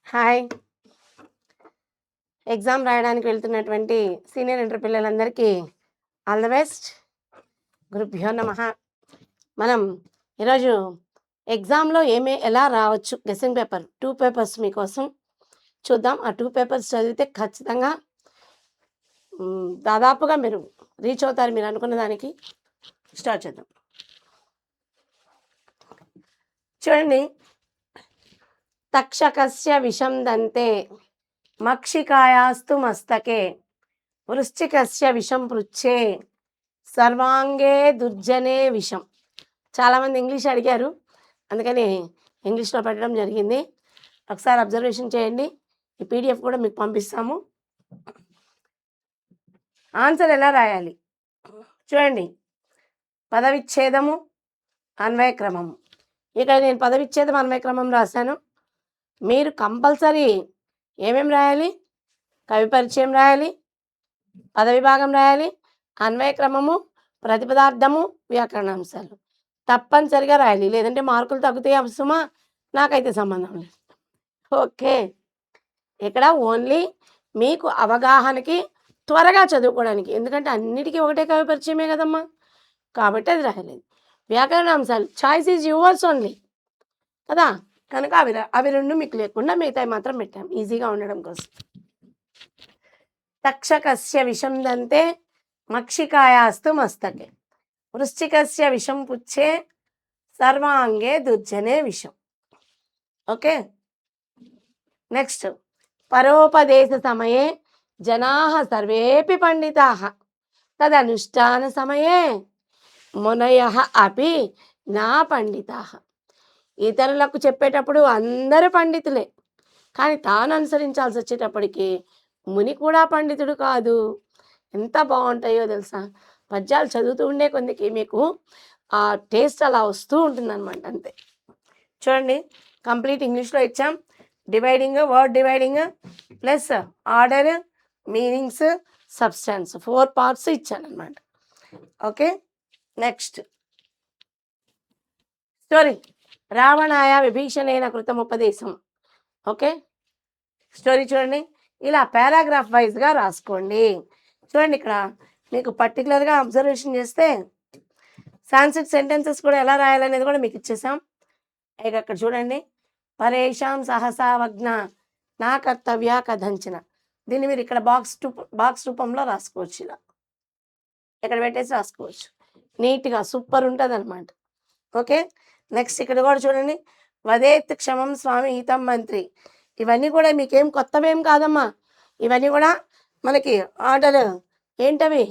Hi. Exam రాయడానికి వెళ్తున్నటువంటి senior inter పిల్లలందరికీ ఆల్ ద బెస్ట్. గురుభ్యో నమః. మనం ఈరోజు ఎగ్జామ్లో ఎలా రావచ్చు గెస్సింగ్ పేపర్ 2 పేపర్స్ మీకోసం చూద్దాం. ఆ 2 పేపర్స్ చదివితే ఖచ్చితంగా దాదాపుగా మీరు రీచ్ అవుతారు మీరు అనుకున్న దానికి. స్టార్ట్ చేద్దాం. చూడండి, తక్షకస్య విషం దంతే మక్షికాయాస్తు మస్తకే వృశ్చికస్య విషం పృచ్ఛే సర్వాంగే దుర్జనే విషం. చాలామంది ఇంగ్లీష్ అడిగారు, అందుకని ఇంగ్లీష్లో పెట్టడం జరిగింది. ఒకసారి అబ్జర్వేషన్ చేయండి. ఈ పీడిఎఫ్ కూడా మీకు పంపిస్తాము. ఆన్సర్ ఎలా రాయాలి చూడండి. పదవిచ్ఛేదము, అన్వయక్రమము. ఇక్కడ నేను పదవిచ్ఛేదం అన్వయక్రమం రాశాను. మీరు కంపల్సరీ ఏమేమి రాయాలి? కవి పరిచయం రాయాలి, పదవిభాగం రాయాలి, అన్వయక్రమము, ప్రతిపదార్థము, వ్యాకరణాంశాలు తప్పనిసరిగా రాయాలి. లేదంటే మార్కులు తగ్గుతాయి అవసరమా? నాకైతే సంబంధం లేదు. ఓకే, ఇక్కడ ఓన్లీ మీకు అవగాహనకి, త్వరగా చదువుకోవడానికి. ఎందుకంటే అన్నిటికీ ఒకటే కవి పరిచయమే కదమ్మా, కాబట్టి అది రాయలేదు. వ్యాకరణాంశాలు చాయిస్ ఈజ్ యువర్స్ ఓన్లీ కదా, కనుక అవి రెండు మీకు లేకుండా మిగతాయి మాత్రం పెట్టాం ఈజీగా ఉండడం కోసం. తక్షకస్య విషం దంతే మక్షికాయాస్తు మస్తకే వృశ్చికస్య విషం పుచ్చే సర్వాంగే దుర్జనే విషం. Okay, next. పరోపదేశ సమయే జనాః సర్వేపి పండితాః తదనుష్ఠాన సమయే మునయః అపి నా పండితాః. ఇతరులకు చెప్పేటప్పుడు అందరూ పండితులే, కానీ తాను అనుసరించాల్సి వచ్చేటప్పటికి ముని కూడా పండితుడు కాదు. ఎంత బాగుంటాయో తెలుసా పద్యాలు చదువుతూ ఉండే కొందికి మీకు ఆ టేస్ట్ అలా వస్తూ ఉంటుందన్నమాట, అంతే. చూడండి, కంప్లీట్ ఇంగ్లీష్లో ఇచ్చాం. Dividing, word dividing plus order, meanings, substance 4 parts ఇచ్చాను అనమాట. Okay, next story. రావణాయ విభీషణేన కృతముపదేశం. ఓకే, స్టోరీ చూడండి. ఇలా పారాగ్రాఫ్ వైజ్గా రాసుకోండి. చూడండి, ఇక్కడ మీకు పర్టికులర్గా అబ్జర్వేషన్ చేస్తే సాన్స్క్రిట్ సెంటెన్సెస్ కూడా ఎలా రాయాలనేది కూడా మీకు ఇచ్చేసాం. ఇక అక్కడ చూడండి, పరేషాం సహసావజ్ఞ నా కర్తవ్య కథంచిన. దీన్ని మీరు ఇక్కడ బాక్స్ రూపంలో రాసుకోవచ్చు. ఇలా ఇక్కడ పెట్టేసి రాసుకోవచ్చు. నీట్గా సూపర్ ఉంటుంది అనమాట. ఓకే, నెక్స్ట్ ఇక్కడ కూడా చూడండి, వదేత్ క్షమం స్వామి హితం మంత్రి. ఇవన్నీ కూడా మీకేం కొత్తవేం కాదమ్మా, ఇవన్నీ కూడా మనకి ఆర్డర్ ఏంటవి,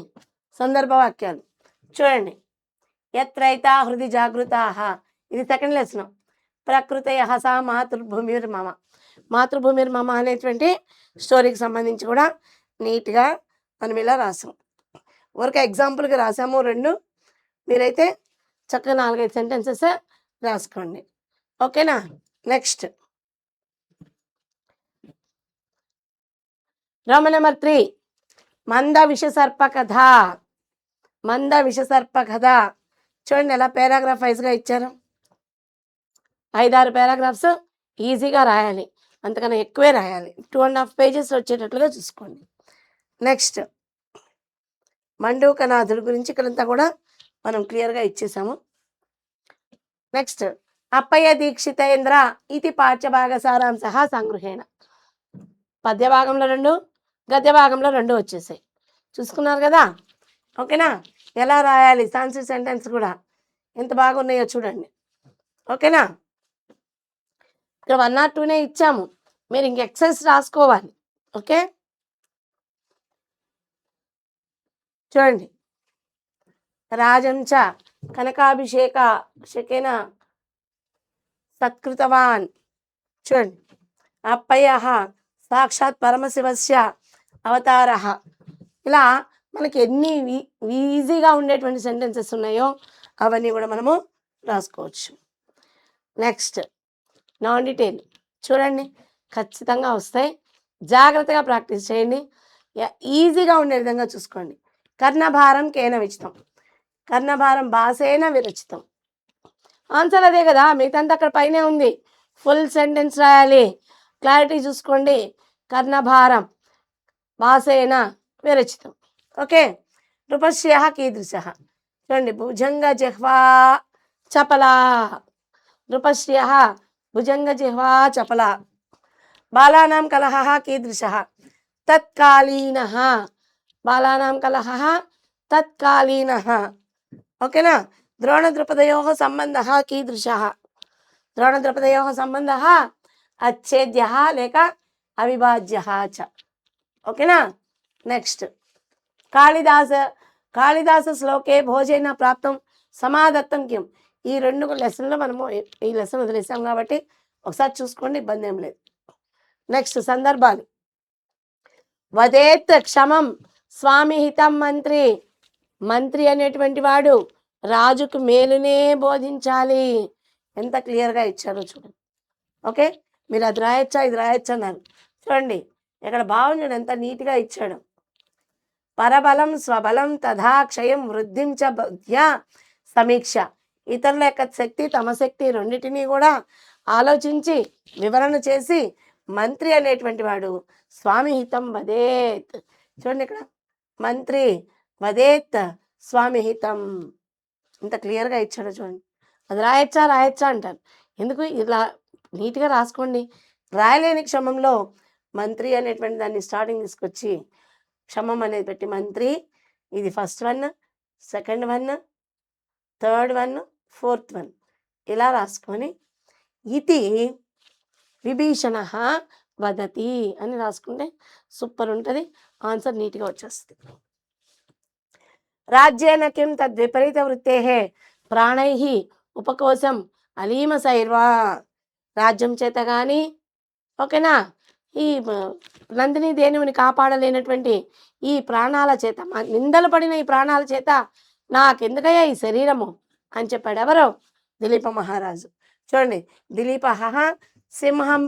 సందర్భ వాక్యాలు. చూడండి, యత్రైతా హృది జాగృతాః, ఇది సెకండ్ లెసన్. ప్రకృతయః సా మాతృభూమిర్మమ. మాతృభూమిర్మమ అనేటువంటి స్టోరీకి సంబంధించి కూడా నీట్గా మనం ఇలా రాసాం. ఊరికే ఎగ్జాంపుల్కి రాసాము 2. మీరైతే చక్కగా 4-5 సెంటెన్సెస్ రాసుకోండి. ఓకేనా. నెక్స్ట్ రోమన్ నెంబర్ 3, మంద విషసర్ప కథ. మంద విషసర్ప కథ చూడండి ఎలా పారాగ్రాఫ్ వైజ్గా ఇచ్చారు. 5-6 పారాగ్రాఫ్స్ ఈజీగా రాయాలి, అంతకన్నా ఎక్కువే రాయాలి. 2.5 పేజెస్ వచ్చేటట్లుగా చూసుకోండి. నెక్స్ట్ మండూకనాథుడి గురించి ఇక్కడంతా కూడా మనం క్లియర్గా ఇచ్చేసాము. నెక్స్ట్ అప్పయ్య దీక్షితేంద్ర ఇది పాఠ్యభాగ సారాంశ సంగృహేణ. పద్య భాగంలో 2, గద్య భాగంలో 2 వచ్చేసాయి, చూసుకున్నారు కదా. ఓకేనా, ఎలా రాయాలి సాన్స్క్రిట్ సెంటెన్స్ కూడా ఎంత బాగున్నాయో చూడండి. ఓకేనా, ఇక్కడ 1 or 2 ఇచ్చాము, మీరు ఇంక ఎక్సర్సైజ్ రాసుకోవాలి. ఓకే, చూడండి. రాజంచ కనకాభిషేక శకేన సత్కృతవాన్. చూడండి, అప్పయ్య సాక్షాత్ పరమశివస్య అవతార. ఇలా మనకి ఎన్ని ఈజీగా ఉండేటువంటి సెంటెన్సెస్ ఉన్నాయో అవన్నీ కూడా మనము రాసుకోవచ్చు. నెక్స్ట్ నాన్ డీటెయిల్ చూడండి, ఖచ్చితంగా వస్తాయి. జాగ్రత్తగా ప్రాక్టీస్ చేయండి, ఈజీగా ఉండే విధంగా చూసుకోండి. కర్ణభారం కేన విచితం, కర్ణభారం భాసేన విరచితం. ఆన్సర్ అదే కదా, మిగతా అక్కడ పైనే ఉంది. ఫుల్ సెంటెన్స్ రాయాలి. క్లారిటీ చూసుకోండి. కర్ణభారం వాసేన విరచితం. ఓకే. నృపశ్య కీదృశ. చూడండి, భుజంగ జిహ్వా చపలా. నృపశ్య భుజంగ జిహ్వా చపలా. బాలానాం కలహ కీదృశ. తత్కాలీనః. బాలానాం కలహ తత్కాలీనః. ఓకేనా. ద్రోణద్రుపదయోః సంబంధः కీదృశः. ద్రోణద్రుపదయోః సంబంధः అచ్ఛేద్యः లేక అవిభాజ్యः చ. ఓకేనా. నెక్స్ట్ కాళిదాస శ్లోకే భోజన ప్రాప్తం సమాదత్తం కిం. ఈ 2 లెసన్లో మనము ఈ లెసన్ వదిలేసాం కాబట్టి ఒకసారి చూసుకోండి, ఇబ్బంది ఏం లేదు. నెక్స్ట్ సందర్భాలు. వదేత్ క్షమం స్వామి హితం మంత్రి. మంత్రి అనేటువంటి వాడు రాజుకు మేలునే బోధించాలి. ఎంత క్లియర్గా ఇచ్చారో చూడండి. ఓకే, మీరు అది రాయొచ్చా ఇది రాయొచ్చా అన్నారు. చూడండి ఇక్కడ భావం చూడండి ఎంత నీట్గా ఇచ్చాడు. పరబలం స్వబలం తథా క్షయం వృద్ధిం చ బుద్ధ్య సమీక్ష. ఇతరుల యొక్క శక్తి తమ శక్తి రెండింటినీ కూడా ఆలోచించి వివరణ చేసి మంత్రి అనేటువంటి వాడు స్వామి హితం వదేత్. చూడండి ఇక్కడ మంత్రి వదేత్ స్వామి హితం. ఇంత క్లియర్గా ఇచ్చాడు చూడండి. అది రాయొచ్చా అంటారు. ఎందుకు ఇలా నీట్గా రాసుకోండి. రాయలేని క్షమంలో మంత్రి అనేటువంటి దాన్ని స్టార్టింగ్ తీసుకొచ్చి క్షమం అనేది పెట్టి మంత్రి, ఇది ఫస్ట్ 1, సెకండ్ 1, థర్డ్ 1, ఫోర్త్ 1 ఇలా రాసుకొని ఇది విభీషణ వదతి అని రాసుకుంటే సూపర్ ఉంటుంది. ఆన్సర్ నీట్గా వచ్చేస్తుంది. రాజ్యేన కిం తద్విపరీత వృత్తే ప్రాణై ఉపకోశం అలీమసైర్వా. రాజ్యం చేత కానీ, ఓకేనా, ఈ నందిని దేనుని కాపాడలేనటువంటి ఈ ప్రాణాల చేత, నిందలు పడిన ఈ ప్రాణాల చేత నాకెందుకయ్యా ఈ శరీరము అని చెప్పాడు. ఎవరు? దిలీప మహారాజు. చూడండి, దిలీప సింహం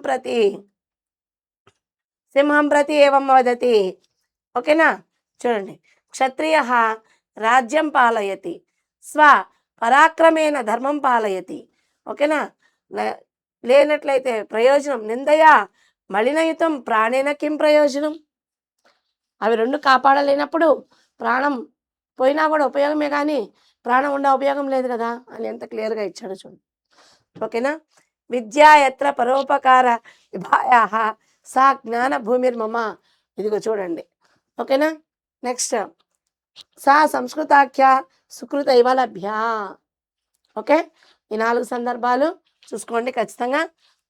ప్రతి ఏవం వదతి. ఓకేనా. చూడండి, క్షత్రియ రాజ్యం పాలయతి, స్వ పరాక్రమేణ ధర్మం పాలయతి. ఓకేనా. లేనట్లయితే ప్రయోజనం నిందయా మలినయుతం ప్రాణేన కిం ప్రయోజనం. అవి 2 కాపాడలేనప్పుడు ప్రాణం పోయినా కూడా ఉపయోగమే, కానీ ప్రాణం ఉండే ఉపయోగం లేదు కదా అని ఎంత క్లియర్గా ఇచ్చాడు చూడండి. ఓకేనా. విద్యా యత్ర పరోపకార విభాయా సా జ్ఞాన భూమిర్మమ. ఇదిగో చూడండి. ఓకేనా. నెక్స్ట్ సా సంస్కృతాఖ్య సుకృత ఇవ లభ్య. ఓకే, ఈ 4 సందర్భాలు చూసుకోండి, ఖచ్చితంగా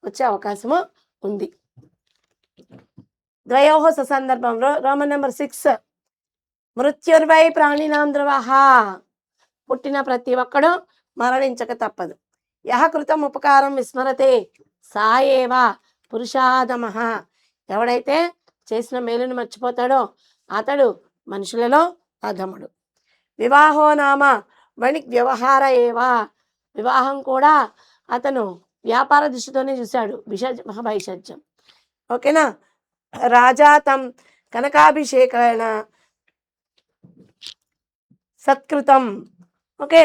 వచ్చే అవకాశము ఉంది. ద్వయోః సందర్భంలో రోమన్ నెంబర్ 6 మృత్యుర్వై ప్రాణినాం ధ్రువః. పుట్టిన ప్రతి ఒక్కడు మరణించక తప్పదు. యః కృతం ఉపకారం విస్మరతే సా ఏవ పురుషాధమః. ఎవడైతే చేసిన మేలును మర్చిపోతాడో అతడు మనుషులలో అధముడు. వివాహో నామ వణిక్ వ్యవహార ఏవా. వివాహం కూడా అతను వ్యాపార దృష్టితోనే చూశాడు. భైషజ్యం. ఓకేనా. రాజా తం కనకాభిషేకన సత్కృతం. ఓకే,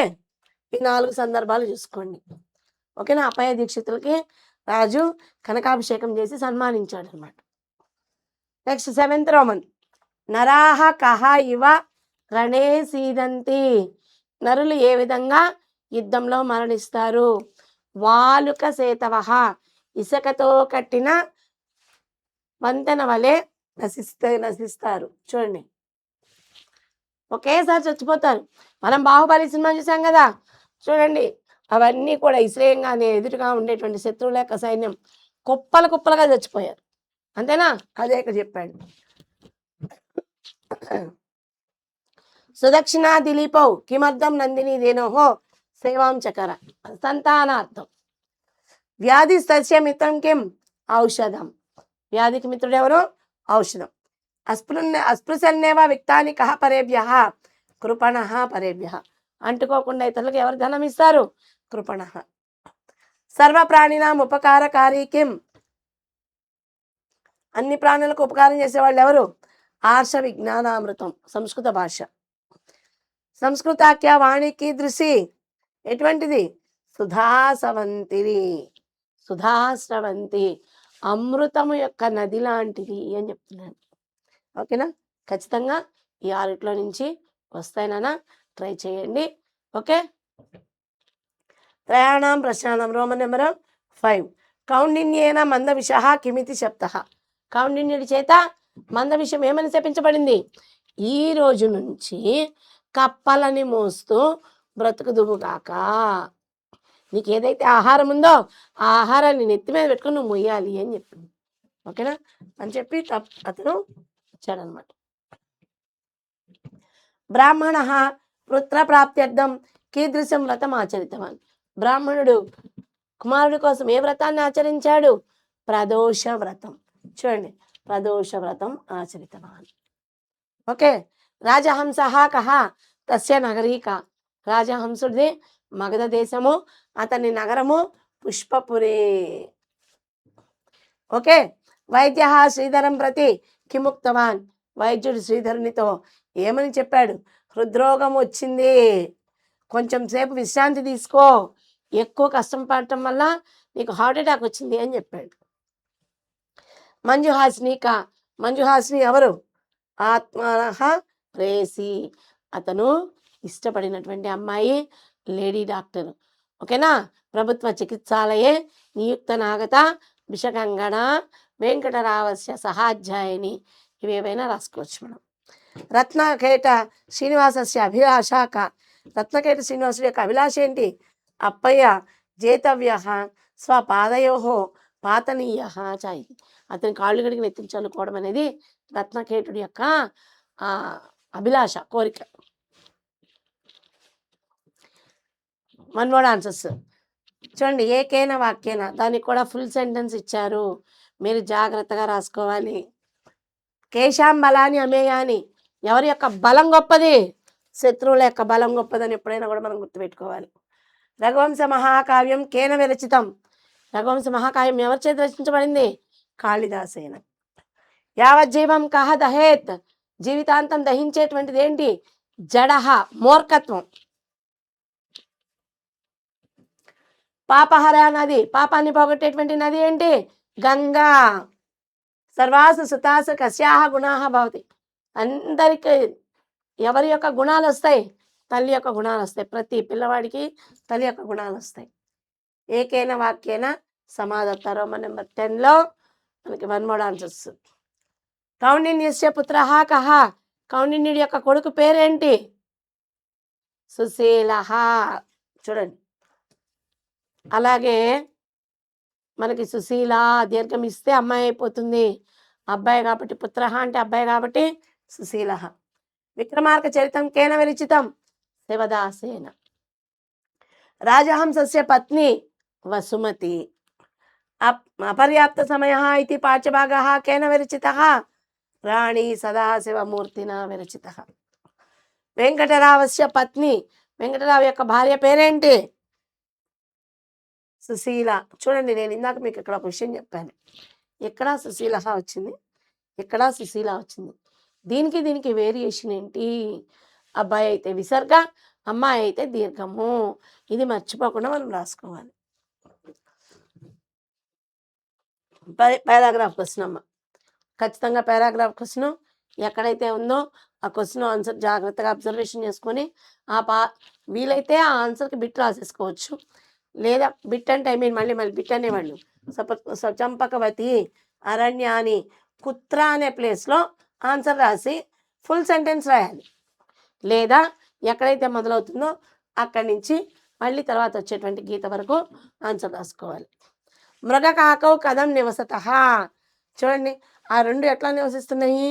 ఈ 4 సందర్భాలు చూసుకోండి. ఓకేనా. అపయ దీక్షితులకి రాజు కనకాభిషేకం చేసి సన్మానించాడు అనమాట. Next 7th Roman. నరాహ కహ ఇవ రణే సీదంతి. నరులు ఏ విధంగా యుద్ధంలో మరణిస్తారు? వాలుక సేతవః. ఇసుకతో కట్టిన వంతెన వలె నశిస్తారు. చూడండి, ఒకేసారి చచ్చిపోతారు. మనం బాహుబలి సినిమా చూసాం కదా, చూడండి అవన్నీ కూడా ఇశ్రేయంగానే ఎదురుగా ఉండేటువంటి శత్రువుల యొక్క సైన్యం కుప్పలుగా చచ్చిపోయారు. అంతేనా. అదే ఇక్కడ చెప్పాడు. సుదక్షిణ దిలీపౌ కిమర్థం నందిని దేనోహో సేవాం చకర. సంతానార్థం. వ్యాధి సస్య మిత్రం కిం ఔషధం. వ్యాధికి మిత్రుడు ఎవరు? ఔషధం. అస్పృశన్నేవ విక్తాని కహ పరేభ్య కృపణ పరేభ్య. అంటుకోకుండా ఇతరులకు ఎవరు ధనం ఇస్తారు? కృపణ. సర్వ ప్రాణినాం ఉపకారకారి కిం. అన్ని ప్రాణులకు ఉపకారం చేసేవాళ్ళు ఎవరు? ఆర్ష విజ్ఞానామృతం. సంస్కృత భాష. సంస్కృతాఖ్య వాణికి దృశి ఎటువంటిది? సుధాసవంతిరి. సుధాస్రవంతి అమృతము యొక్క నది లాంటిది అని చెప్తున్నాను. ఓకేనా? ఖచ్చితంగా ఈ 6 నుంచి వస్తాయి నాన్న, ట్రై చేయండి. ఓకే. త్రయాణం ప్రశ్నానాం రోమన్ నెంబర్ 5. కౌండిన్యేన మందవిషః కిమితి శప్తః. కౌండిన్యుడి చేత మందవిషం ఏమని శపించబడింది? ఈ రోజు నుంచి కప్పలని మోస్తూ బ్రతుకుదువుగాక. నీకు ఏదైతే ఆహారం ఉందో ఆ ఆహారాన్ని నెత్తి మీద పెట్టుకుని నువ్వు మొయ్యాలి అని చెప్పింది. ఓకేనా అని చెప్పి అతను ఇచ్చాడనమాట. బ్రాహ్మణ పుత్ర ప్రాప్త్యర్థం కీదృశం వ్రతం ఆచరితవాన్. బ్రాహ్మణుడు కుమారుడి కోసం ఏ వ్రతాన్ని ఆచరించాడు? ప్రదోష వ్రతం. చూడండి, ప్రదోష వ్రతం ఆచరితవాన్. ఓకే. రాజహంస కహ తస్య నగరీక. రాజహంసుడిది మగధ దేశము, అతని నగరము పుష్పపురే. ఓకే. వైద్య శ్రీధరం ప్రతి కిముక్తవాన్. వైద్యుడు శ్రీధరునితో ఏమని చెప్పాడు? హృద్రోగం వచ్చింది, కొంచెం సేపు విశ్రాంతి తీసుకో, ఎక్కువ కష్టం పడటం వల్ల నీకు హార్ట్ అటాక్ వచ్చింది అని చెప్పాడు. మంజుహాసినిక. మంజుహాసిని ఎవరు? ఆత్మనః ప్రేసి. అతను ఇష్టపడినటువంటి అమ్మాయి, లేడీ డాక్టర్. ఓకేనా? ప్రభుత్వ చికిత్సాలయే నియుక్త నాగత విషగంగణ వెంకటరావస్య సహాధ్యాయని. ఇవేవైనా రాసుకోవచ్చు మనం. రత్నకేట శ్రీనివాసస్య అభిలాషాక. రత్నకేట శ్రీనివాసుడి యొక్క అభిలాష ఏంటి? అప్పయ్య జేతవ్య స్వపాదయో పాతనీయ చాయి. అతని కాళ్ళు గడికి నెత్తించనుకోవడం అనేది రత్నకేతుడి యొక్క అభిలాష, కోరిక. వన్ వర్డ్ ఆన్సర్స్ చూడండి. ఏకేన వాక్యేన, దానికి కూడా ఫుల్ సెంటెన్స్ ఇచ్చారు, మీరు జాగ్రత్తగా రాసుకోవాలి. కేశాం బలాన్ని అమేయాని. ఎవరి యొక్క బలం గొప్పది? శత్రువుల యొక్క బలం గొప్పదని ఎప్పుడైనా కూడా మనం గుర్తుపెట్టుకోవాలి. రఘువంశ మహాకావ్యం కేన విరచితం. రఘువంశ మహాకావ్యం ఎవరి చేత రచించబడింది? కాళిదాసేన. యావజ్జీవం కహ దహేత్. జీవితాంతం దహించేటువంటిది ఏంటి? జడహ, మూర్ఖత్వం. పాపహర నది, పాపాన్ని పోగొట్టేటువంటి నది ఏంటి? గంగా. సర్వాసు సుతాసు కస్యాహ గుణాహ భవతి. అందరికీ ఎవరి యొక్క గుణాలు వస్తాయి? తల్లి యొక్క గుణాలు వస్తాయి. ప్రతి పిల్లవాడికి తల్లి యొక్క గుణాలు వస్తాయి. ఏకేన వాక్యేన సమాధత్త. రోమన్ నెంబర్ 10లో మనకి వన్ మోడ్ ఆన్సర్స్. కౌండిన్యస్య పుత్ర కహ. కౌండిన్యుడి యొక్క కొడుకు పేరేంటి? సుశీల. చూడండి, అలాగే మనకి సుశీల దీర్ఘం ఇస్తే అమ్మాయి అయిపోతుంది, అబ్బాయి కాబట్టి పుత్ర అంటే అబ్బాయి కాబట్టి సుశీల. విక్రమార్క చరితం కేన విరచితం? శివదాసేన. రాజహంసస్య పత్ని వసుమతి. అపర్యాప్త సమయ ఇది పాఠ్యభాగ కేన విరచిత? రాణి సదాశివమూర్తిన విరచిత. వెంకటరావస్య పత్ని. వెంకటరావు యొక్క భార్య పేరేంటి? సుశీల. చూడండి, నేను ఇందాక మీకు ఇక్కడ ఒక విషయం చెప్పాను. ఇక్కడ సుశీల వచ్చింది, ఇక్కడ సుశీల వచ్చింది. దీనికి దీనికి వేరియేషన్ ఏంటి? అబ్బాయి అయితే విసర్గ, అమ్మాయి అయితే దీర్ఘము. ఇది మర్చిపోకుండా మనం రాసుకోవాలి. పారాగ్రాఫ్ క్వశ్చన్ అమ్మ, ఖచ్చితంగా పారాగ్రాఫ్ క్వశ్చన్ ఎక్కడైతే ఉందో ఆ క్వశ్చన్ ఆన్సర్ జాగ్రత్తగా అబ్జర్వేషన్ చేసుకొని వీలైతే ఆ ఆన్సర్కి బిట్ రాసేసుకోవచ్చు. లేదా బిట్ అంటే మళ్ళీ బిట్ అనేవాళ్ళు. చంపకవతి అరణ్యాని కుత్ర అనే ప్లేస్లో ఆన్సర్ రాసి ఫుల్ సెంటెన్స్ రాయాలి. లేదా ఎక్కడైతే మొదలవుతుందో అక్కడి నుంచి మళ్ళీ తర్వాత వచ్చేటువంటి గీత వరకు ఆన్సర్ రాసుకోవాలి. మృగకాకౌ కథం నివసత. చూడండి, ఆ రెండు ఎట్లా నివసిస్తున్నాయి?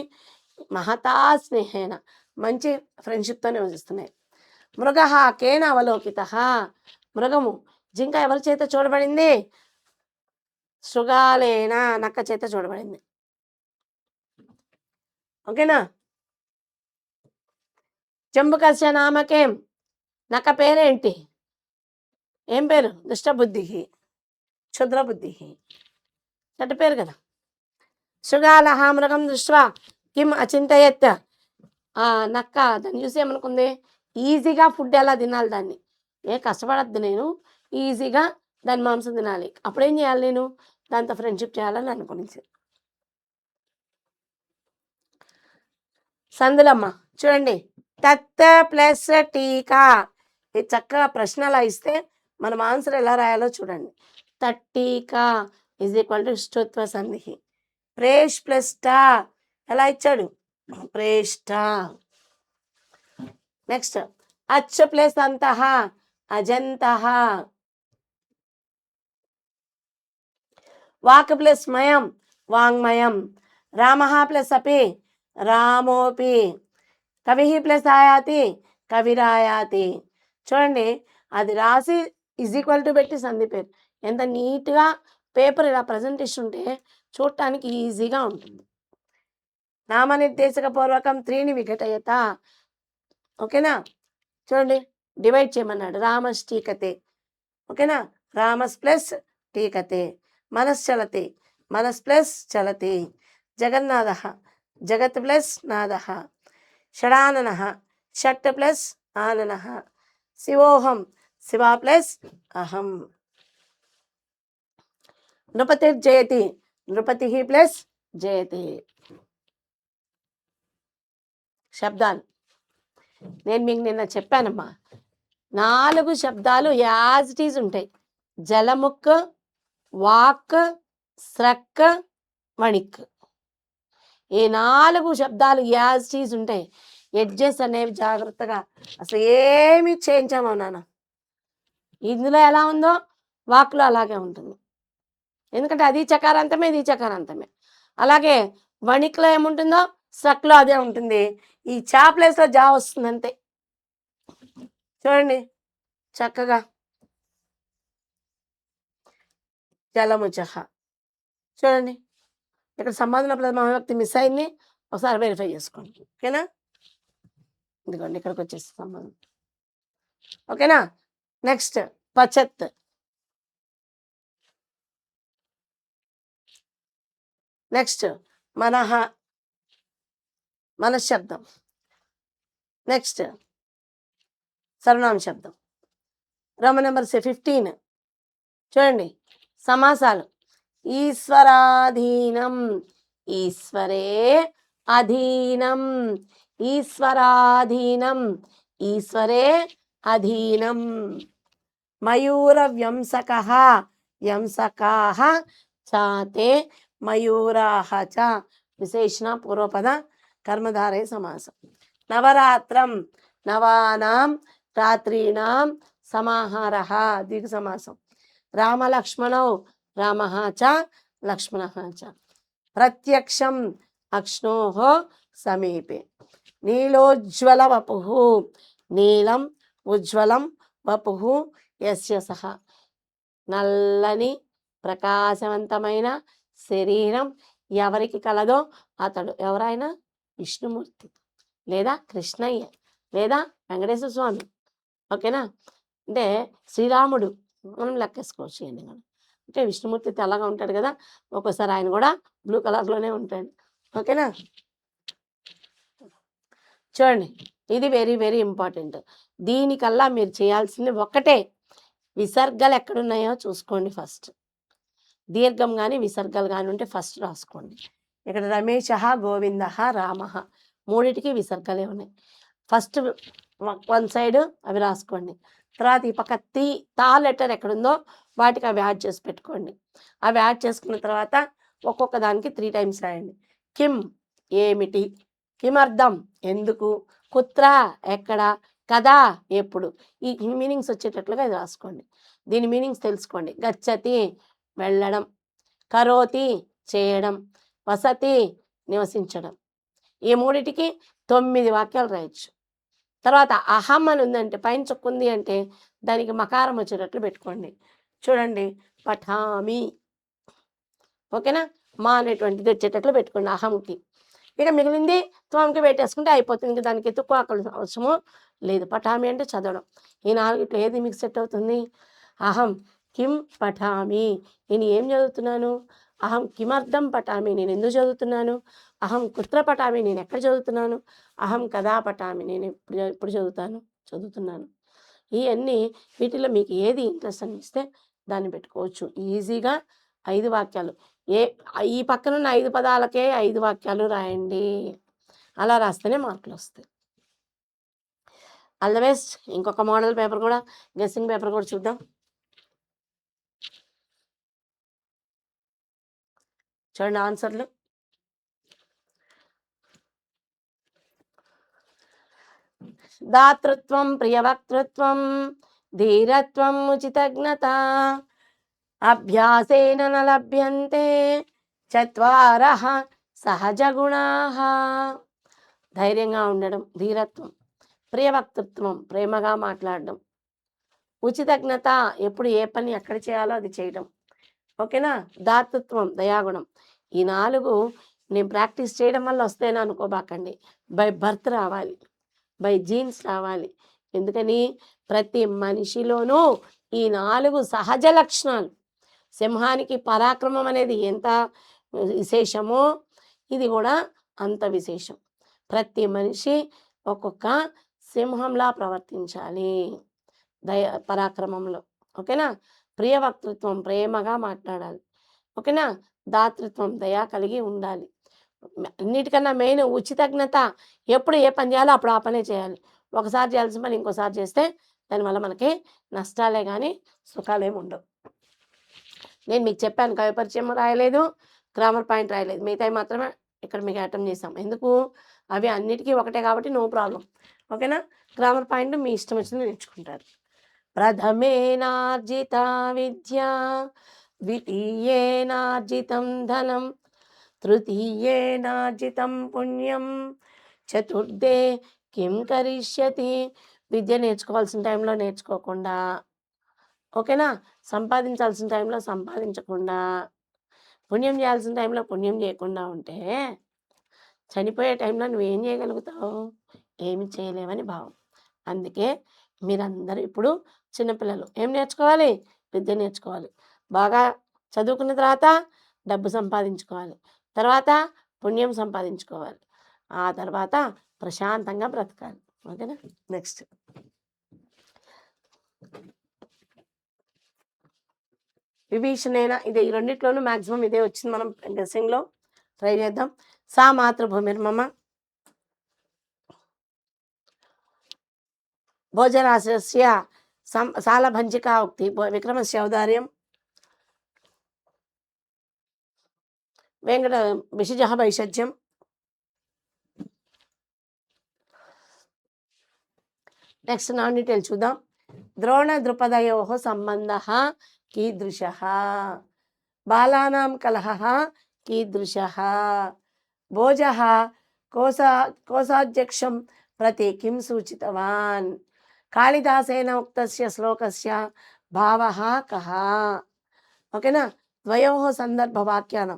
మహతా స్నేహేన, మంచి ఫ్రెండ్షిప్తో నివసిస్తున్నాయి. మృగ కేన అవలోకిత. మృగము, జింక ఎవరి చేత చూడబడింది? శృగాలేన, నక్క చేత చూడబడింది. ఓకేనా? జంబుకస్య నామకేం. నక్క పేరేంటి? ఏం పేరు? దుష్టబుద్ధి, క్షుద్రబుద్ధి, చెడ్డ పేరు కదా. శృగాల మృగం దృష్ట్వా కిం అచింతయత్. నక్క దాన్ని చూసి ఏమనుకుంది? ఈజీగా ఫుడ్ ఎలా తినాలి, దాన్ని కష్టపడద్దు, నేను ఈజీగా దాని మాంసం తినాలి. అప్పుడేం చేయాలి? నేను దాంతో ఫ్రెండ్షిప్ చేయాలని అనుకునేసి. సందులమ్మ చూడండి, తత్ ప్లస్ టీకా. ఇది చక్కగా ప్రశ్న అలా ఇస్తే మనం ఆన్సర్ ఎలా రాయాలో చూడండి. తట్టీకా ఈజ్ ఈక్వల్ టు ష్టుత్వ సంధి. ప్రేష్ ప్లస్ టా ఎలా ఇచ్చాడు, ప్రేష్ట. నెక్స్ట్ అచ్చ ప్లస్ అంతః, అజంతః. వాక్ ప్లస్ మయం, వాంగ్మయం. రామ ప్లస్ అపి, రామోపి. కవి ప్లస్ ఆయాతి, కవిరాయాతి. చూడండి, అది రాసి ఈజ్ ఈక్వల్ టు పెట్టి సంధి పేరు. ఎంత నీట్గా పేపర్ ఇలా ప్రజెంటేషన్ ఉంటే చూడటానికి ఈజీగా ఉంటుంది. నామనిర్దేశక పూర్వకం త్రీని విఘటయత. ఓకేనా, చూడండి డివైడ్ చేయమన్నాడు. రామస్ టీకతే. ఓకేనా, రామస్ ప్లస్ టీకతే. మనశ్చలతే, మనస్ ప్లస్ చలతే. జగన్నాథ, జగత్ ప్లస్ నాద. షడానన, షట్ ప్లస్ ఆనన. శివోహం, శివ ప్లస్ అహం. నృపతిర్జయతి, నృపతి ప్లస్ జయతి. శబ్దాలు నేను మీకు నిన్న చెప్పానమ్మా, 4 శబ్దాలు యాజ్ ఇట్ ఈజ్ ఉంటాయి. జలముక్, వాక్, స్రక్, వణిక్. ఈ 4 శబ్దాలు యాజ్ ఇట్ ఈజ్ ఉంటాయి. ఎడ్జెస్ అనేవి జాగ్రత్తగా అసలు ఏమి చేయించామో నాన్న. ఇందులో ఎలా ఉందో వాక్లో అలాగే ఉంటుంది, ఎందుకంటే అది చకారాంతమే, ఇది చకారాంతమే. అలాగే వణిక్లో ఏముంటుందో స్రక్లో అదే ఉంటుంది. ఈ చా ప్లేస్లో జా వస్తుంది అంతే. చూడండి చక్కగా జలముచహ. చూడండి ఇక్కడ సంబోధన ప్రథమ విభక్తి మిస్ అయింది, ఒకసారి వెరిఫై చేసుకోండి. ఓకేనా, ఇదిగోండి ఇక్కడికి వచ్చేసి సంబంధం. ఓకేనా, నెక్స్ట్ పచత్. నెక్స్ట్ మనః, మనశ్శబ్దం. నెక్స్ట్ సర్వనామ శబ్దం. Roman number 15. చూడండి సమాసాలు. ఈశ్వరాధీనం, ఈశ్వరే అధీనం. ఈశ్వరాధీనం, ఈశ్వరే అధీనం. మయూర వ్యంసకః, వ్యంసకాః చాతే మయూరాః చ. విశేషణ పూర్వపద కర్మధారయ సమాసం. నవరాత్రం, నవానాం రాత్రీణాం సమాహారః దీర్ఘ సమాసం. రామలక్ష్మణౌ, రామః చ లక్ష్మణః చ. ప్రత్యక్షం, అక్ష్ణోః సమీపే. నీలోజ్వల వపుః, నీలం ఉజ్వలం వపుః యస్య సహ. నల్లని ప్రకాశవంతమైన శరీరం ఎవరికి కలదో అతడు. ఎవరైనా విష్ణుమూర్తి లేదా కృష్ణయ్య లేదా వెంకటేశ్వర స్వామి. ఓకేనా, అంటే శ్రీరాముడు మనం లెక్కేసుకోవచ్చు. అంటే విష్ణుమూర్తి తెల్లగా ఉంటాడు కదా, ఒక్కోసారి ఆయన కూడా బ్లూ కలర్లోనే ఉంటాడు. ఓకేనా, చూడండి ఇది వెరీ వెరీ ఇంపార్టెంట్. దీనికల్లా మీరు చేయాల్సింది ఒక్కటే, విసర్గలు ఎక్కడున్నాయో చూసుకోండి ఫస్ట్. దీర్ఘం కానీ విసర్గలు కానీ ఉంటే ఫస్ట్ రాసుకోండి. ఇక్కడ రమేశ, గోవింద, రామ మూడిటికి విసర్గలే ఉన్నాయి. ఫస్ట్ 1 సైడ్ అవి రాసుకోండి. తర్వాత ఈ పక్క తా లెటర్ ఎక్కడుందో వాటికి అవి యాడ్ చేసి పెట్టుకోండి. అవి యాడ్ చేసుకున్న తర్వాత ఒక్కొక్క దానికి 3 టైమ్స్ రాయండి. కిమ్ ఏమిటి, కిమర్థం ఎందుకు, కుత్ర ఎక్కడ, కదా ఎప్పుడు. ఈ మీనింగ్స్ వచ్చేటట్లుగా ఇది రాసుకోండి. దీని మీనింగ్స్ తెలుసుకోండి. గచ్చతి వెళ్ళడం, కరోతి చేయడం, వసతి నివసించడం. ఈ మూడిటికి 9 వాక్యాలు రాయొచ్చు. తర్వాత అహం అని ఉందంటే పైన చుక్కుంది అంటే దానికి మకారం వచ్చేటట్లు పెట్టుకోండి. చూడండి పఠామి. ఓకేనా, మా అనేటువంటిది వచ్చేటట్లు పెట్టుకోండి అహంకి. ఇక మిగిలింది త్వంకి పెట్టేసుకుంటే అయిపోతుంది. ఇంక దానికి ఎత్తుక్కోకలు అవసరము లేదు. పఠామి అంటే చదవడం. ఈ 4 ఏది మీకు సెట్ అవుతుంది? అహం కిం పఠామి, నేను ఏం చదువుతున్నాను. అహం కిమర్థం పఠామి, నేను ఎందుకు చదువుతున్నాను. అహం కుత్ర పఠామి, నేను ఎక్కడ చదువుతున్నాను. అహం కదా పఠామి, నేను ఎప్పుడు చదువుతున్నాను. ఇవన్నీ వీటిలో మీకు ఏది ఇంట్రెస్ట్ అనిపిస్తే దాన్ని పెట్టుకోవచ్చు. ఈజీగా 5 వాక్యాలు. ఈ పక్కనున్న 5 పదాలకే 5 వాక్యాలు రాయండి. అలా రాస్తేనే మార్కులొస్తాయి. All the best. ఇంకొక మోడల్ పేపర్ కూడా, గెస్సింగ్ పేపర్ కూడా చూద్దాం. చూడండి ఆన్సర్లు. దాతృత్వం, ప్రియవక్తృత్వం, ధీరత్వం, ఉచితజ్ఞత, అభ్యాసేన న లభ్యంతే చత్వారః సహజగుణాః. ధైర్యంగా ఉండడం, ధీరత్వం. ప్రియవక్తృత్వం, ప్రేమగా మాట్లాడడం. ఉచితజ్ఞత, ఎప్పుడు ఏ పని ఎక్కడ చేయాలో అది చేయడం. ఓకేనా. దాతృత్వం, దయాగుణం. ఈ 4 నేను ప్రాక్టీస్ చేయడం వల్ల వస్తేనే అనుకోబాకండి. బై బర్త్ రావాలి, బై జీన్స్ రావాలి. ఎందుకని ప్రతి మనిషిలోనూ ఈ 4 సహజ లక్షణాలు. సింహానికి పరాక్రమం అనేది ఎంత విశేషమో ఇది కూడా అంత విశేషం. ప్రతి మనిషి ఒక్కొక్క సింహంలా ప్రవర్తించాలి పరాక్రమంలో. ఓకేనా. ప్రియవక్తృత్వం, ప్రేమగా మాట్లాడాలి. ఓకేనా. దాతృత్వం, దయ కలిగి ఉండాలి. అన్నిటికన్నా మెయిన్ ఉచితజ్ఞత. ఎప్పుడు ఏ పని చేయాలో అప్పుడు ఆ పనే చేయాలి. ఒకసారి చేయాల్సిన పని ఇంకోసారి చేస్తే దానివల్ల మనకి నష్టాలే కానీ సుఖాలేమి ఉండవు. నేను మీకు చెప్పాను, కవి పరిచయం రాయలేదు, గ్రామర్ పాయింట్ రాయలేదు. మిగతావి మాత్రమే ఇక్కడ మీకు అటెంప్ట్ చేసాం. ఎందుకు? అవి అన్నిటికీ ఒకటే కాబట్టి నో ప్రాబ్లం. ఓకేనా. గ్రామర్ పాయింట్ మీ ఇష్టం వచ్చింది నేర్చుకుంటారు. ప్రథమేనార్జిత విద్య, ద్వితీయేనార్జితం ధనం, తృతీయేనార్జితం పుణ్యం, చతుర్థే కిం కరిష్యతి. విద్య నేర్చుకోవాల్సిన టైంలో నేర్చుకోకుండా, ఓకేనా, సంపాదించాల్సిన టైంలో సంపాదించకుండా, పుణ్యం చేయాల్సిన టైంలో పుణ్యం చేయకుండా ఉంటే చనిపోయే టైంలో నువ్వేం చేయగలుగుతావు? ఏమి చేయలేవని భావం. అందుకే మీరందరూ ఇప్పుడు చిన్నపిల్లలు ఏం నేర్చుకోవాలి? విద్య నేర్చుకోవాలి. బాగా చదువుకున్న తర్వాత డబ్బు సంపాదించుకోవాలి, తర్వాత పుణ్యం సంపాదించుకోవాలి, ఆ తర్వాత ప్రశాంతంగా బ్రతకాలి. ఓకేనా. నెక్స్ట్ విభీషణేన. ఇదే ఈ రెండిట్లోనూ మ్యాక్సిమం ఇదే వచ్చింది. మనం గెస్సింగ్లో ట్రై చేద్దాం. సా మాతృభూమిర్మమ, భోజరాశస్య సాలభంజికా ఉక్తి, విక్రమస్య ఔదార్యం, వెంకట విషజ వైషజ్యం. నెక్స్ట్ నాన్ డీటెయిల్ చూద్దాం. ద్రోణ ద్రుపదయో సంబంధ కీదృశ, బాలానాం కలహ కీదృశ, భోజ కోశాధ్యక్షం ప్రతి కిం సూచితవాన్, కాళిదాసేన ఉక్తస్య శ్లోకస్య భావః కః. ఓకేనా. ద్వయోః సందర్భవాక్యాలు.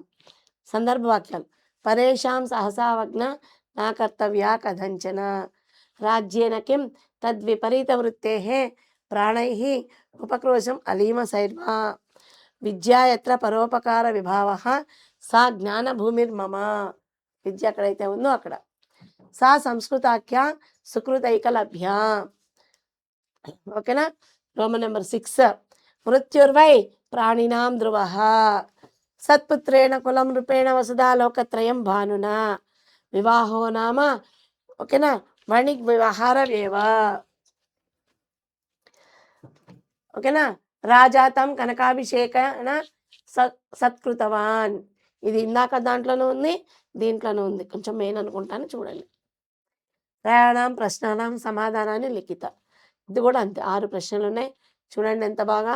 పరేషాం సహసావజ్ఞ నా కర్తవ్యా కథంచన, రాజ్యేన కిం తద్విపరీతవృత్తేః ప్రాణైః ఉపక్రోశం అలీమసైర్వా, విద్యా యత్ర పరోపకార విభావః సా జ్ఞానభూమిర్మమ. విద్య ఎక్కడైతే ఉందో అక్కడ. సా సంస్కృతాఖ్య సుకృతైకలభ్య. ఓకేనా. Roman number 6. మృత్యుర్వై ప్రాణినాం ధ్రువః, సత్పుత్రేణ కులం రూపేణ వసుధా లోకత్రయం భానునా, వివాహో నామ, ఓకేనా, వణిక్ వ్యవహారమేవ. ఓకేనా. రాజాతం కనకాభిషేకన సత్కృతవాన్. ఇది ఇందాక దాంట్లోనూ ఉంది, దీంట్లోనూ ఉంది. కొంచెం మెయిన్ అనుకుంటాను, చూడండి. ప్రయాణం ప్రశ్నానం సమాధానాన్ని లిఖిత. ఇది కూడా అంతే, 6 ప్రశ్నలు ఉన్నాయి. చూడండి ఎంత బాగా.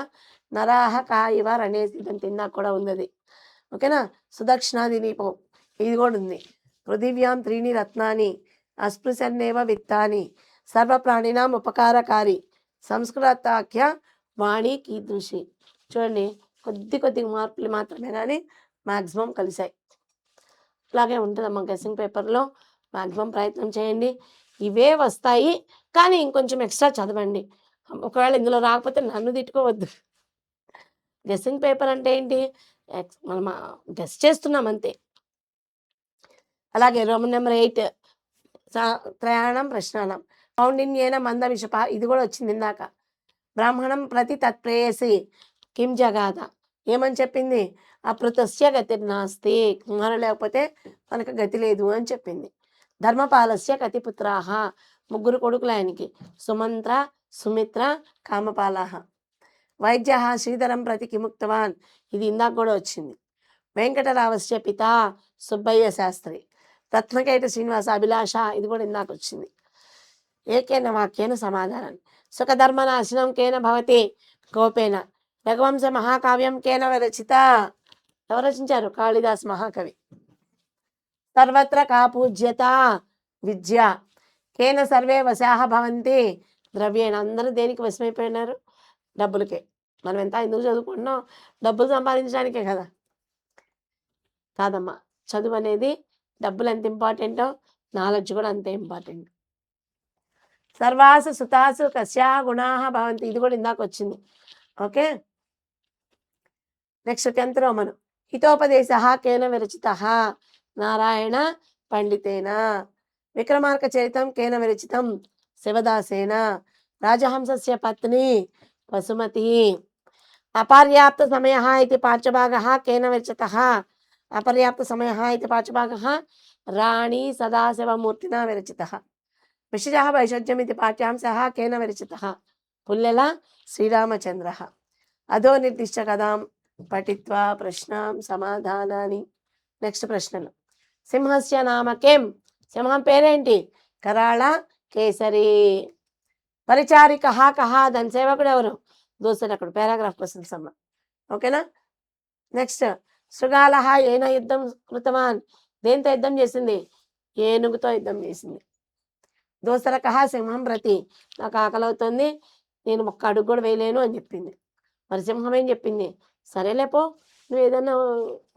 నరాహ కాయివార్ అనేసి ఇదంతా ఇందాక కూడా ఉంది అది. ఓకేనా. సుదక్షిణాది దీపం ఇది కూడా ఉంది. పృథివ్యాం 3 రత్నాని అస్పృశన్నేవ విత్తాని, సర్వప్రాణినాం ఉపకారకారి, సంస్కృతాఖ్య వాణి కీదృషి. చూడండి, కొద్ది మార్పులు మాత్రమే కానీ మ్యాక్సిమం కలిసాయి. ఇలాగే ఉంటుందమ్మా గెస్సింగ్ పేపర్లో. మ్యాక్సిమం ప్రయత్నం చేయండి. ఇవే వస్తాయి కానీ ఇంకొంచెం ఎక్స్ట్రా చదవండి. ఒకవేళ ఇందులో రాకపోతే నన్ను తిట్టుకోవద్దు. గెస్సింగ్ పేపర్ అంటే ఏంటి? మనం గెస్ చేస్తున్నాం అంతే. అలాగే రోమన్ నెంబర్ 8 త్రయాణం ప్రశ్నానం. కౌండిన్యేన మంద విషప, ఇది కూడా వచ్చింది ఇందాక. బ్రాహ్మణం ప్రతి తత్ప్రేయసి కిం జగాద, ఏమని చెప్పింది? అపృతస్య గతిర్నాస్తి, కుమారుడు లేకపోతే మనకు గతి లేదు అని చెప్పింది. ధర్మపాలస్య కతిపుత్రాహ, ముగ్గురు కొడుకులు ఆయనకి, సుమంత్ర, సుమిత్ర, కామపాలాహ. వైద్య శ్రీధరం ప్రతి కిముక్తవాన్, ఇది ఇందాక కూడా వచ్చింది. వెంకటరావస్య పిత సుబ్బయ్య శాస్త్రి, రత్నకేట శ్రీనివాస అభిలాష, ఇది కూడా ఇందాక వచ్చింది. ఏకేన వాక్యేన సమాధానం. సుఖధర్మనాశనం కేన భవతి గోపేన. రఘువంశ మహాకావ్యం కేన విరచిత, ఎవరు రచించారు? కాళిదాస్ మహాకవి. సర్వత్ర కా పూజ్యత విద్య, కేన సర్వే వశాహ భవంతి ద్రవ్యేణ. అందరూ దేనికి వశమైపోయినారు? డబ్బులకే. మనం ఎంత ఎందుకు చదువుకుంటున్నాం? డబ్బులు సంపాదించడానికే కదా. కాదమ్మా, చదువు అనేది డబ్బులు ఎంత ఇంపార్టెంటో నాలెడ్జ్ కూడా అంతే ఇంపార్టెంట్. సర్వాసు సుతాసు కస్యా గుణా భవంతి, ఇది కూడా ఇందాక వచ్చింది. ఓకే, నెక్స్ట్ 10th రోమను. హితోపదేశ కేన విరచిత? నారాయణ పండితేన. విక్రమార్క చరితం కేన విరచితం? శివదాసేన. రాజహంసస్య పత్ని వసుమతి. అపర్యాప్త సమయ ఇది పాఠ్యభాగ కేన విరచిత? అపర్యాప్త సమయ ఇది పాఠ్యభాగ రాణి సదాశివమూర్తినా విరచిత. విషజ వైషజ్యం ఇది పాఠ్యాంశ కేన విరచిత? పుల్లెల శ్రీరామచంద్ర. అధో నిర్దిష్ట కథాం పఠిత్వా ప్రశ్నాం సమాధానాన్ని. నెక్స్ట్ ప్రశ్నలు. సింహస్య నామ కిం? సింహం పేరేంటి? కరాళ కేసరి. పరిచారిక కహ, దాని సేవకుడు ఎవరు? దోసరకుడు. పారాగ్రాఫ్ క్వశ్చన్స్ అమ్మ. ఓకేనా. నెక్స్ట్. శృగాల ఏన యుద్ధం కృతవాన్? దేంతో యుద్ధం చేసింది? ఏనుగుతో యుద్ధం చేసింది. దోసరక సింహం ప్రతి, నాకు ఆకలవుతుంది, నేను ఒక్క అడుగు కూడా వేయలేను అని చెప్పింది. మరి సింహం ఏం చెప్పింది? సరేలేపో, నువ్వు ఏదన్నా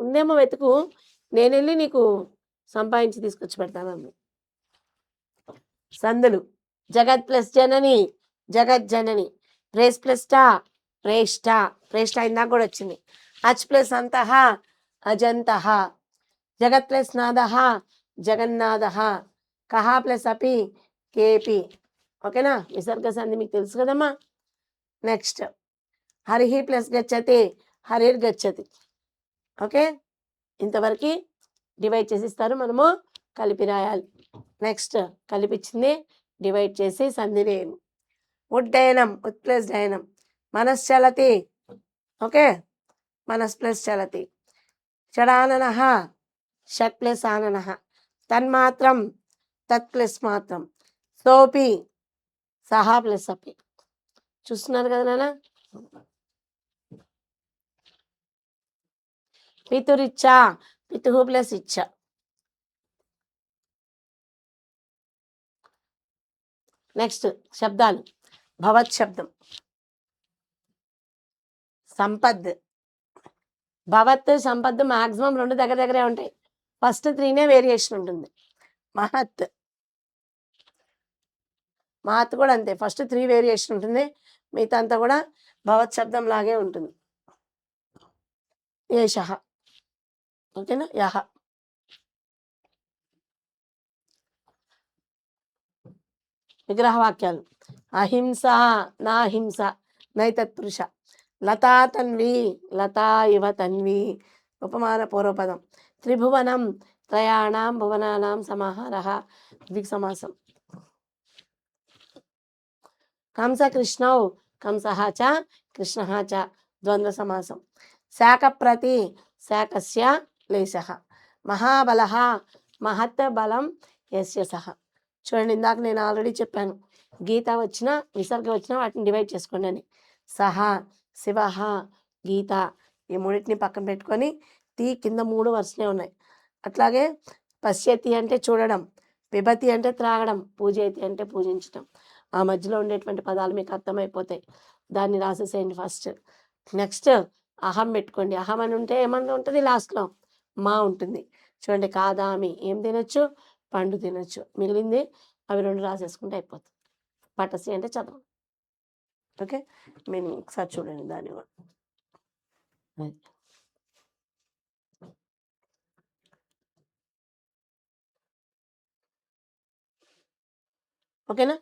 ఉందేమో వెతుకు, నేను వెళ్ళి నీకు సంపాదించి తీసుకొచ్చి పెడతాను. సందులు. జగత్ ప్లస్ జనని జగజ్జనని. ప్రేస్ ప్లస్ టా ప్రేష్ట. ప్రేష్ట ఇందాక కూడా వచ్చింది. అచ్ ప్లస్ అంతః అజంతః. జగత్ ప్లస్ నాద జగన్నాథ. కహ ప్లస్ అపి కేపి. ఓకేనా. విసర్గ సంధి మీకు తెలుసు కదమ్మా. నెక్స్ట్. హరిహి ప్లస్ గచ్చతి హరిర్ గచ్చతి. ఓకే, ఇంతవరకు డివైడ్ చేసి ఇస్తారు, మనము కలిపి రాయాలి. నెక్స్ట్ కలిపిచ్చింది డివైడ్ చేసి సంధి రేణు. ఉడ్డయనం ఉత్ ప్లస్ డయనం. మనశ్చలతి. ఓకే, మనస్ ప్లస్ చలతి. షడానన షట్ ప్లస్ ఆనన. తన్మాత్రం తత్ ప్లస్ మాత్రం. సోపి సహా ప్లస్ అపి. చూస్తున్నారు కదా నాన్న. పితురిచ్చ పితు ప్లస్ ఇచ్చ. నెక్స్ట్ శబ్దాలు. భవత్ శబ్దం. సంపద్. భవత్ సంపద్ మాక్సిమం రెండు దగ్గర దగ్గరే ఉంటాయి. ఫస్ట్ 3నే వేరియేషన్ ఉంటుంది. మహత్. మహత్ కూడా అంతే, ఫస్ట్ 3 వేరియేషన్ ఉంటుంది, మిగతా అంతా కూడా భవత్ శబ్దం లాగే ఉంటుంది. ఏషః. ఓకేనా. యహ. విగ్రహవాక్యాలు. అహింస నా హింస నైతత్పురుష. లతా తన్వి లతా ఇవ తన్వి. ఉపమాన పూర్వపదం. త్రిభువనం త్రయాణం భువనానాం సమాహారః. ద్విసమాసం. కంస కృష్ణౌ కంసః చ కృష్ణః చ. ద్వంద్వ సమాసం. శాఖ ప్రతి శాఖస్య లేశః. మహాబలః మహత్ బలం యస్య సహ. చూడండి, ఇందాక నేను ఆల్రెడీ చెప్పాను, గీత వచ్చినా విసర్గ వచ్చినా వాటిని డివైడ్ చేసుకోండి అని. సహ, శివ, గీత, ఈ మూడింటిని పక్కన పెట్టుకొని తి కింద 3 వరుసనే ఉన్నాయి. అట్లాగే పశ్యతి అంటే చూడడం, పిబతి అంటే త్రాగడం, పూజయతి అంటే పూజించడం. ఆ మధ్యలో ఉండేటువంటి పదాలు మీకు అర్థమైపోతాయి, దాన్ని రాసేసేయండి ఫస్ట్. నెక్స్ట్ అహం పెట్టుకోండి. అహం అని ఉంటే ఏమన్నా ఉంటుంది లాస్ట్లో? మా ఉంటుంది. చూడండి, కాదామి ఏం తినొచ్చు? పండు తినొచ్చు. మిగిలింది అవి 2 రాసేసుకుంటే అయిపోతుంది. పటసి అంటే చదవం. ఓకే, మీరు ఒకసారి చూడండి దాన్ని కూడా. ఓకేనా.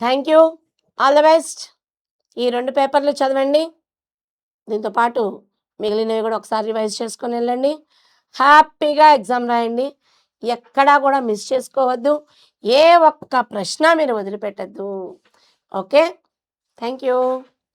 Thank you, all the best. ఈ 2 పేపర్లు చదవండి. దీంతో పాటు మిగిలినవి కూడా ఒకసారి రివైజ్ చేసుకొని వెళ్ళండి. హ్యాపీగా ఎగ్జామ్ రాయండి. ఎక్కడా కూడా మిస్ చేసుకోవద్దు. ఏ ఒక్క ప్రశ్న మీరు వదిలిపెట్టద్దు. Okay, thank you.